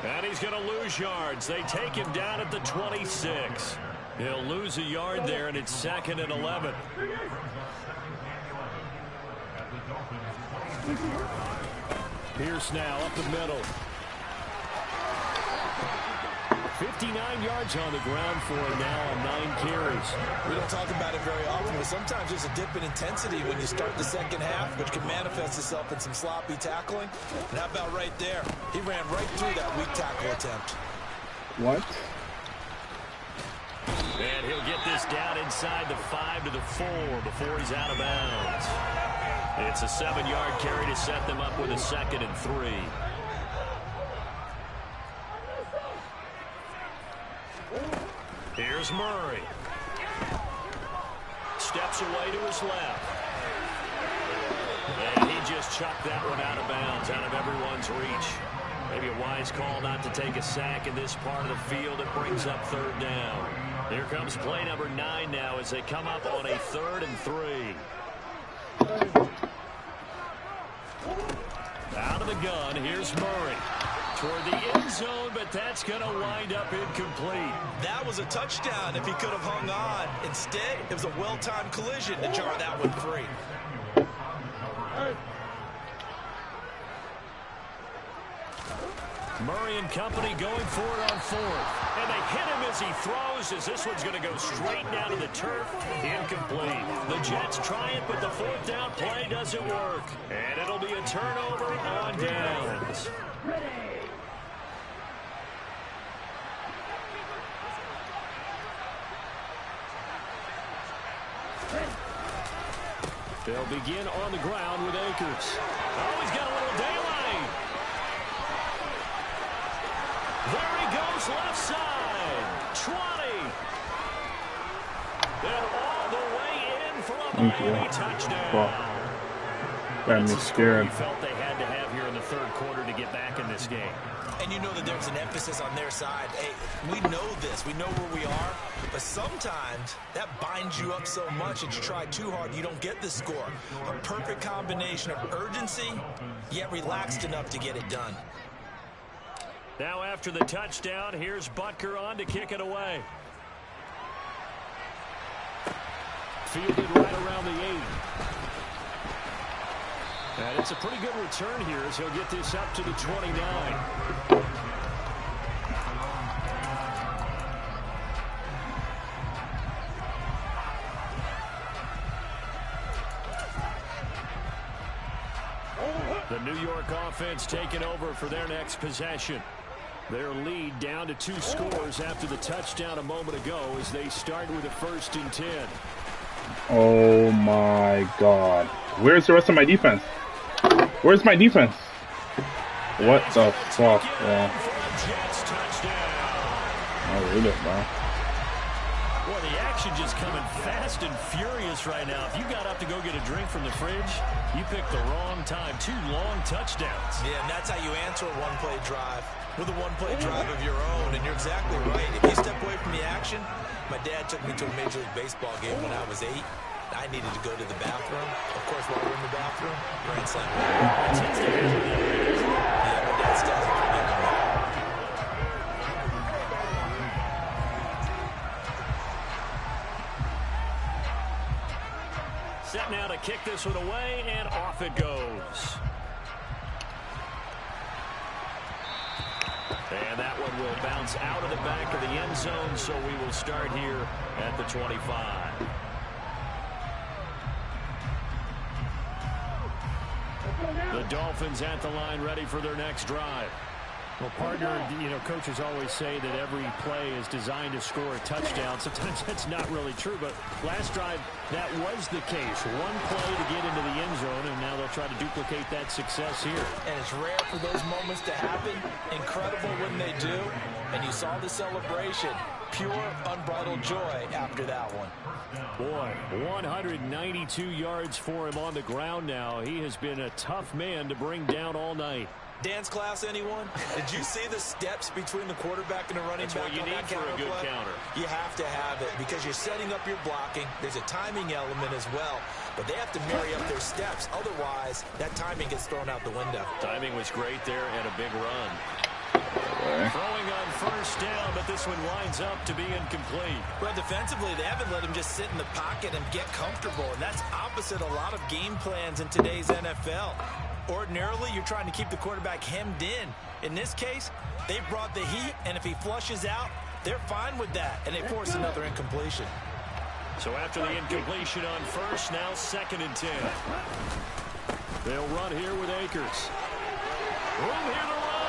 And he's going to lose yards. They take him down at the 26. He'll lose a yard there, and it's second and 11. Pierce now up the middle. 59 yards on the ground for him now on 9 carries. We don't talk about it very often, but sometimes there's a dip in intensity when you start the second half, which can manifest itself in some sloppy tackling. And how about right there? He ran right through that weak tackle attempt. What? And he'll get this down inside the 5 to the 4 before he's out of bounds. It's a 7-yard carry to set them up with a second and 3. Here's Murray. Steps away to his left. And he just chucked that one out of bounds, out of everyone's reach. Maybe a wise call not to take a sack in this part of the field. It brings up third down. Here comes play number 9 now as they come up on a 3rd and 3. Out of the gun, here's Murray. Toward the end zone, but that's going to wind up incomplete. That was a touchdown if he could have hung on. Instead, it was a well-timed collision to jar that one free. Murray and company going for it on 4th. And they hit him as he throws, as this one's going to go straight down to the turf. Incomplete. The Jets try it, but the 4th down play doesn't work. And it'll be a turnover on downs. They'll begin on the ground with Akers. Oh, he's got a little daylight. There he goes, left side. 20. And all the way in for a Miami touchdown. Got me scared. Felt they had to have here in the 3rd quarter to get back in this game. And you know that there's an emphasis on their side. Hey, we know this. We know where we are. But sometimes that binds you up so much that you try too hard, you don't get the score. A perfect combination of urgency, yet relaxed enough to get it done. Now after the touchdown, here's Butker on to kick it away. Fielded right around the 8. And it's a pretty good return here as he'll get this up to the 29. The New York offense taking over for their next possession. Their lead down to 2 scores after the touchdown a moment ago as they start with a 1st and 10. Oh my God. Where's the rest of my defense? Where's my defense? What the fuck, bro? I'll read it, bro. Boy, the action just coming fast and furious right now. If you got up to go get a drink from the fridge, you picked the wrong time. 2 long touchdowns. Yeah, and that's how you answer a one-play drive. With a one-play drive of your own, and you're exactly right. If you step away from the action, my dad took me to a Major League Baseball game when I was 8. I needed to go to the bathroom. Of course, while we're in the bathroom, grand slam. Yeah, my dad still hasn't forgiven me. set now to kick this one away, and off it goes. And that one will bounce out of the back of the end zone, so we will start here at the 25. The Dolphins at the line, ready for their next drive. Well, partner, coaches always say that every play is designed to score a touchdown. Sometimes that's not really true, but last drive, that was the case. One play to get into the end zone, and now they'll try to duplicate that success here. And it's rare for those moments to happen. Incredible when they do. And you saw the celebration. Pure, unbridled joy after that one. Boy, 192 yards for him on the ground now. He has been a tough man to bring down all night. Dance class, anyone? Did you see the steps between the quarterback and the running back? That's what you need for a good counter. You have to have it because you're setting up your blocking. There's a timing element as well, but they have to marry up their steps. Otherwise, that timing gets thrown out the window. Timing was great there and a big run. Throwing on first down, but this one winds up to be incomplete. Well, defensively, they haven't let him just sit in the pocket and get comfortable, and that's opposite a lot of game plans in today's NFL. Ordinarily, you're trying to keep the quarterback hemmed in. In this case, they brought the heat, and if he flushes out, they're fine with that, and they force another incompletion. So after the incompletion on first, now 2nd and 10. They'll run here with Akers. Room here to run.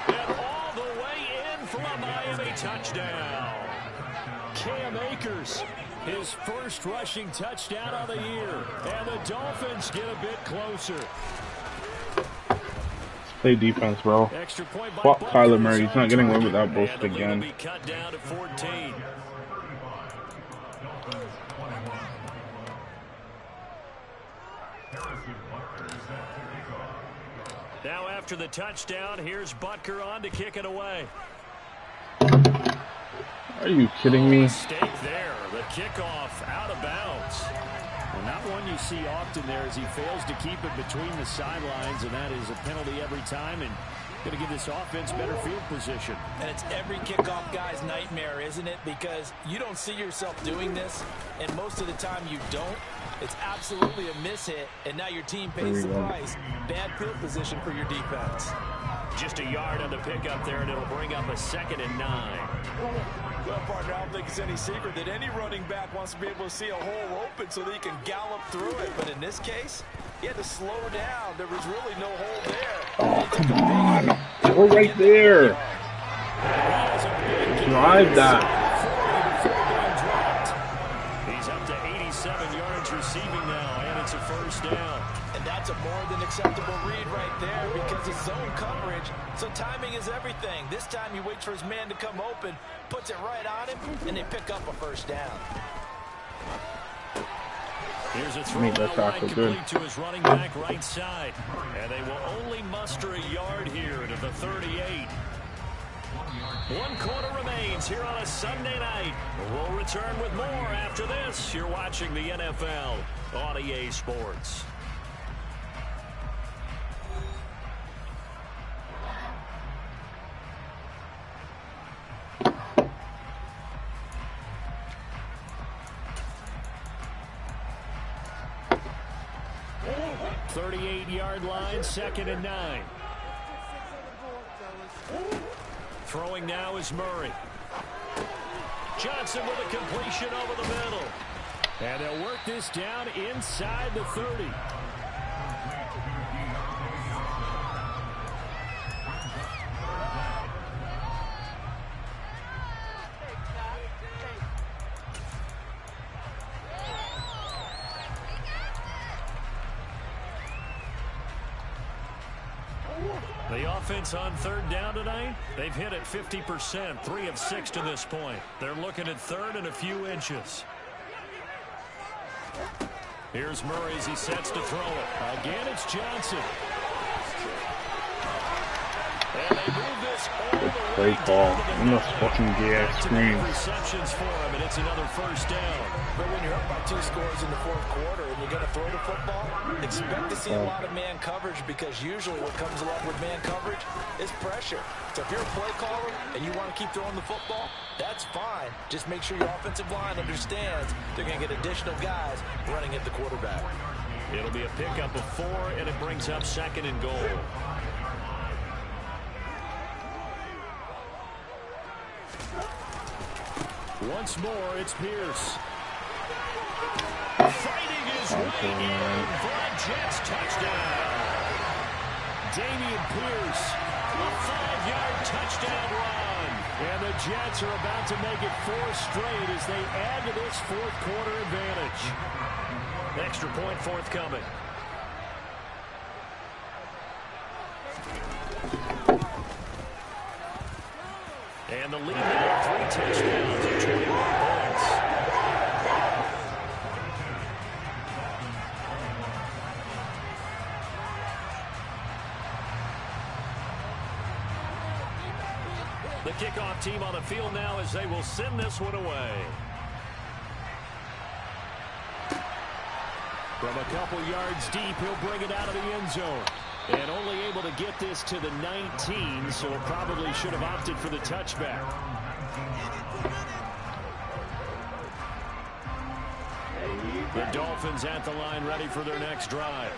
And all the way in for a Miami touchdown. Cam Akers, his first rushing touchdown of the year. And the Dolphins get a bit closer. Play defense, bro. Extra point by Fuck Kyler Murray. He's not getting away with that bullshit And the lead will again. be cut down to 14. Now after the touchdown, here's Butker on to kick it away. Are you kidding me? Mistake there. The kickoff out of bounds. Well, not one you see often there as he fails to keep it between the sidelines, and that is a penalty every time, and going to give this offense better field position. And it's every kickoff guy's nightmare, isn't it? Because you don't see yourself doing this, and most of the time you don't. It's absolutely a mishit, and now your team pays the price. Bad field position for your defense. Just a yard on the pickup there, and it'll bring up a 2nd and 9. Well, partner, I don't think it's any secret that any running back wants to be able to see a hole open so that he can gallop through it. But in this case, he had to slow down. There was really no hole there. Oh, come on. Go right there. Drive that. He's up to 87 yards receiving now, and it's a first down. And that's a more than acceptable read right there because it's zone coverage, so timing is everything. This time he waits for his man to come open, puts it right on him, and they pick up a first down. Here's a throw complete to his running back right side. And they will only muster a yard here to the 38. 1 quarter remains here on a Sunday night. We'll return with more after this. You're watching the NFL on EA Sports. Yard line, 2nd and 9. Throwing now is Murray. Johnson with a completion over the middle. And they'll work this down inside the 30. The offense on 3rd down tonight, they've hit it 50%, 3 of 6 to this point. They're looking at 3rd and a few inches. Here's Murray as he sets to throw it. Again, it's Johnson. And they move this this all Good the play way call. down to the And those 9. fucking gay ass Back-to-back screens. receptions for him, and it's another first down. But when you're up by 2 scores in the fourth quarter and you're going to throw the football, expect to see a lot of man coverage, because usually what comes along with man coverage is pressure. So if you're a play caller and you want to keep throwing the football, that's fine. Just make sure your offensive line understands they're going to get additional guys running at the quarterback. It'll be a pickup of 4, and it brings up 2nd and goal. Once more, it's Pierce. Fighting his way in for a Jets touchdown. Damian Pierce, a 5-yard touchdown run. And the Jets are about to make it 4 straight as they add to this fourth quarter advantage. Extra point forthcoming. And the lead now 3 touchdowns and 21 points. The kickoff team on the field now as they will send this one away. From a couple yards deep, he'll bring it out of the end zone. And only able to get this to the 19, so probably should have opted for the touchback. The Dolphins at the line ready for their next drive.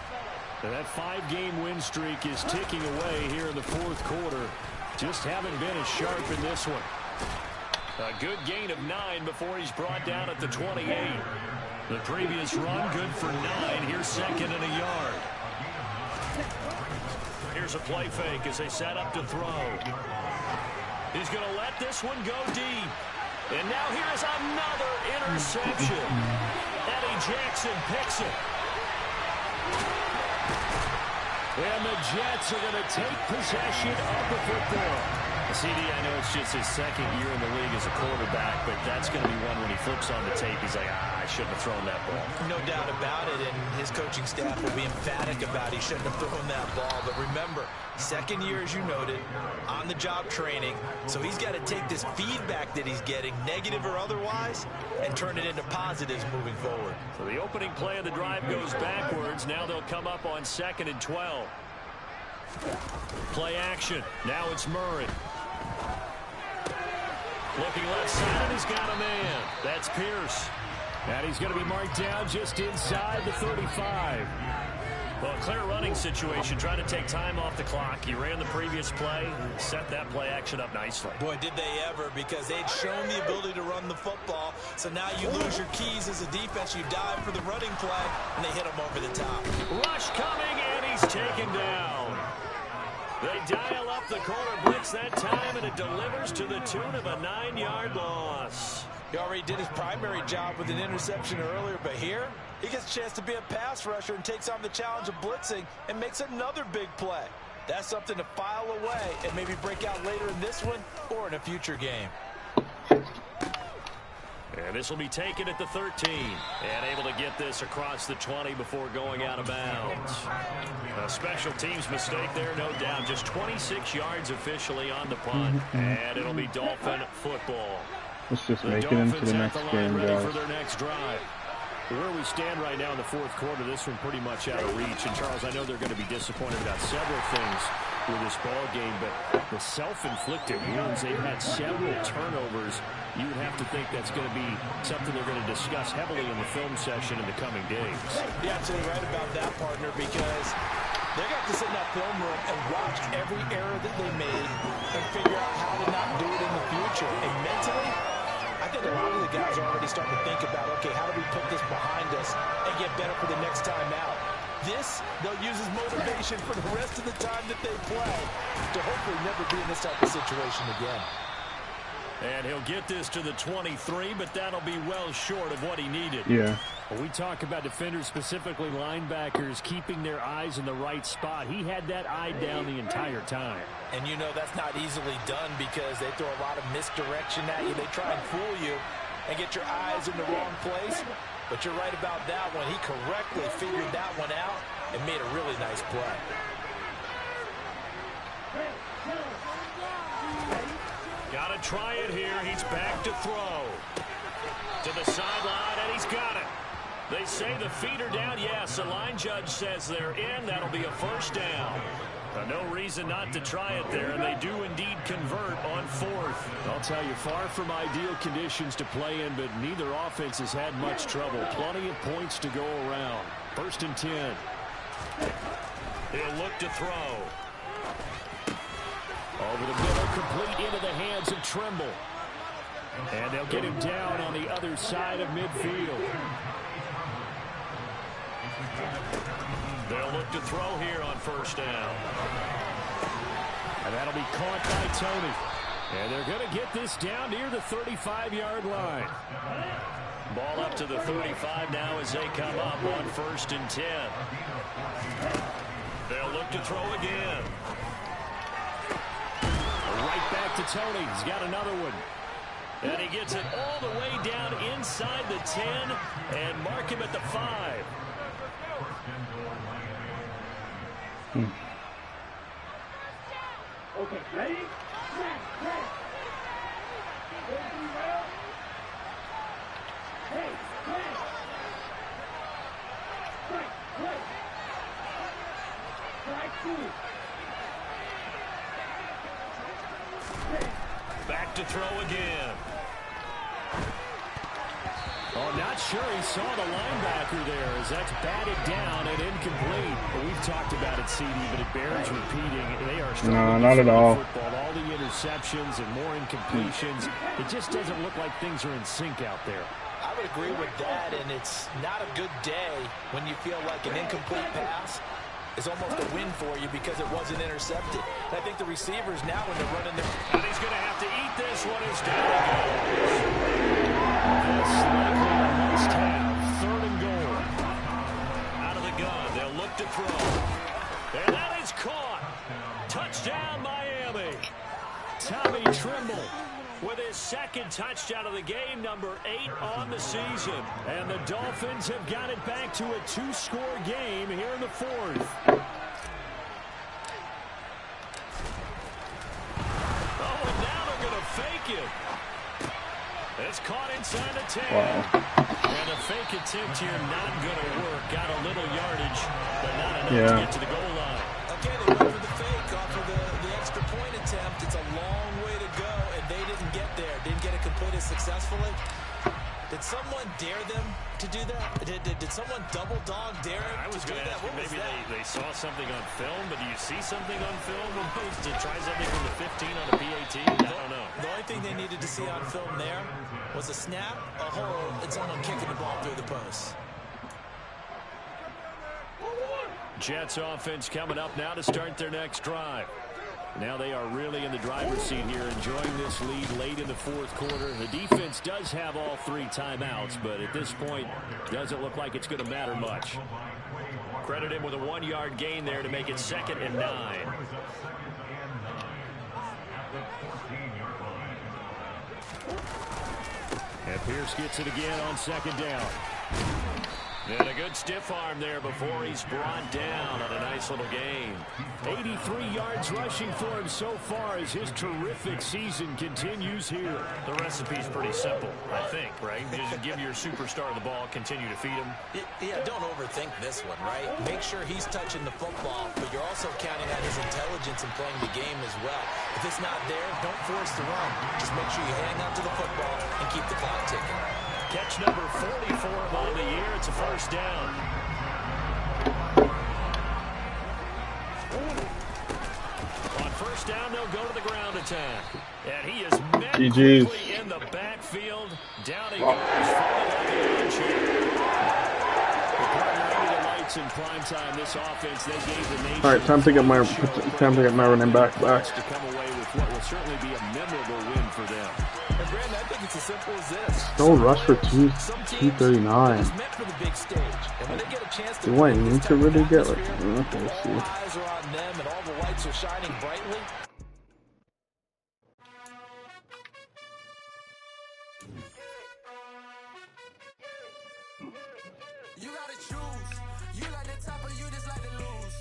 And that 5-game win streak is ticking away here in the fourth quarter. Just haven't been as sharp in this one. A good gain of 9 before he's brought down at the 28. The previous run good for 9. Here's 2nd and a yard. Here's a play fake as they set up to throw. He's going to let this one go deep. And now here's another interception. Eddie Jackson picks it. And the Jets are going to take possession of the football. CD, I know it's just his 2nd year in the league as a quarterback, but that's going to be one when he flips on the tape, he's like, I shouldn't have thrown that ball. No doubt about it, and his coaching staff will be emphatic about he shouldn't have thrown that ball. But remember, 2nd year, as you noted, on-the-job training, so he's got to take this feedback that he's getting, negative or otherwise, and turn it into positives moving forward. So the opening play of the drive goes backwards. Now they'll come up on 2nd and 12. Play action. Now it's Murray. Looking left side, and he's got a man. That's Pierce. And he's going to be marked down just inside the 35. Well, a clear running situation, trying to take time off the clock. He ran the previous play, set that play action up nicely. Boy, did they ever, because they'd shown the ability to run the football. So now you lose your keys as a defense. You dive for the running play, and they hit him over the top. Rush coming, and he's taken down. They dial up the corner blitz that time, and it delivers to the tune of a 9-yard loss. He already did his primary job with an interception earlier, but here he gets a chance to be a pass rusher and takes on the challenge of blitzing and makes another big play. That's something to file away and maybe break out later in this one or in a future game. And this will be taken at the 13. And able to get this across the 20 before going out of bounds. A special teams mistake there, no doubt. Just 26 yards officially on the punt. And it'll be Dolphin football. Let's just make it into the next game, ready guys. for their next drive. Where we stand right now in the fourth quarter, this one pretty much out of reach. And, Charles, I know they're going to be disappointed about several things with this ball game, but the self-inflicted wounds, they've had several turnovers. You would have to think that's going to be something they're going to discuss heavily in the film session in the coming days. You're absolutely right about that, partner, because they got to sit in that film room and watch every error that they made and figure out how to not do it in the future. And mentally, I think a lot of the guys are already starting to think about, okay, how do we put this behind us and get better for the next time out? This, they'll use as motivation for the rest of the time that they play to hopefully never be in this type of situation again. And he'll get this to the 23, but that'll be well short of what he needed. Yeah. When we talk about defenders, specifically linebackers, keeping their eyes in the right spot. He had that eye down the entire time. And you know that's not easily done because they throw a lot of misdirection at you. They try and fool you and get your eyes in the wrong place. But you're right about that one. He correctly figured that one out and made a really nice play. Got to try it here. He's back to throw. To the sideline, and he's got it. They say the feet are down. Yes, the line judge says they're in. That'll be a first down. No reason not to try it there, and they do indeed convert on fourth. I'll tell you, far from ideal conditions to play in, but neither offense has had much trouble. Plenty of points to go around. 1st and 10. He'll look to throw. Over the middle, complete into the hands of Trimble. And they'll get him down on the other side of midfield. They'll look to throw here on first down. And that'll be caught by Tony. And they're going to get this down near the 35-yard line. Ball up to the 35 now as they come up on 1st and 10. They'll look to throw again. Right back to Tony. He's got another one. And he gets it all the way down inside the 10 and mark him at the 5. Okay, ready? Back to throw again. Oh, not sure he saw the linebacker there as that's batted down and incomplete. But we've talked about it, CD, but it bears repeating. They are no, not at all. Football. All the interceptions and more incompletions. It just doesn't look like things are in sync out there. I would agree with that, and it's not a good day when you feel like an incomplete pass is almost a win for you because it wasn't intercepted. And I think the receivers now, when they're running their... And he's going to have to eat this one as down he goes. This likely a must-have. 3rd and goal. Out of the gun, they'll look to throw. And that is caught. Touchdown, Miami. Tommy Trimble with his 2nd touchdown of the game, number 8 on the season. And the Dolphins have got it back to a 2-score game here in the 4th. Oh, and now they're going to fake it. It's caught inside the 10. Wow. And a fake attempt here not going to work. Got a little yardage, but not enough to get to the goal line. Okay, they went for the fake off of the extra point attempt. It's a long way to go, and they didn't get there. Didn't get it completed successfully. Did someone dare them to do that? Did someone double dog dare him? I was going to ask you, maybe they saw something on film, but do you see something on film to try something from the 15 on a PAT? I don't know. The only thing they needed to see on film there was a snap, a hold, and someone kicking the ball through the post. Jets offense coming up now to start their next drive. Now they are really in the driver's seat here, enjoying this lead late in the 4th quarter. The defense does have all 3 timeouts, but at this point, doesn't look like it's going to matter much. Credit him with a 1-yard gain there to make it 2nd and 9. And Pierce gets it again on 2nd down. And a good stiff arm there before he's brought down on a nice little game. 83 yards rushing for him so far as his terrific season continues here. The recipe's pretty simple, I think, right? Just give your superstar the ball, continue to feed him. Yeah, don't overthink this one, right? Make sure he's touching the football, but you're also counting on his intelligence in playing the game as well. If it's not there, don't force the run. Just make sure you hang on to the football and keep the clock ticking. Catch number 44 on the year. It's a first down. On first down, they'll go to the ground attack. And he is met quickly in the backfield. Down he goes. In prime time, this offense, they gave the nation. All right, time to get my running back back. To come away with what will certainly be a memorable win for them. And Brandon, I think it's as simple as this. Don't rush for 239. Do I need to really get like? Okay, let's see. All eyes are on them, and all the lights are shining brightly. You gotta choose. You like the top or you just like to lose.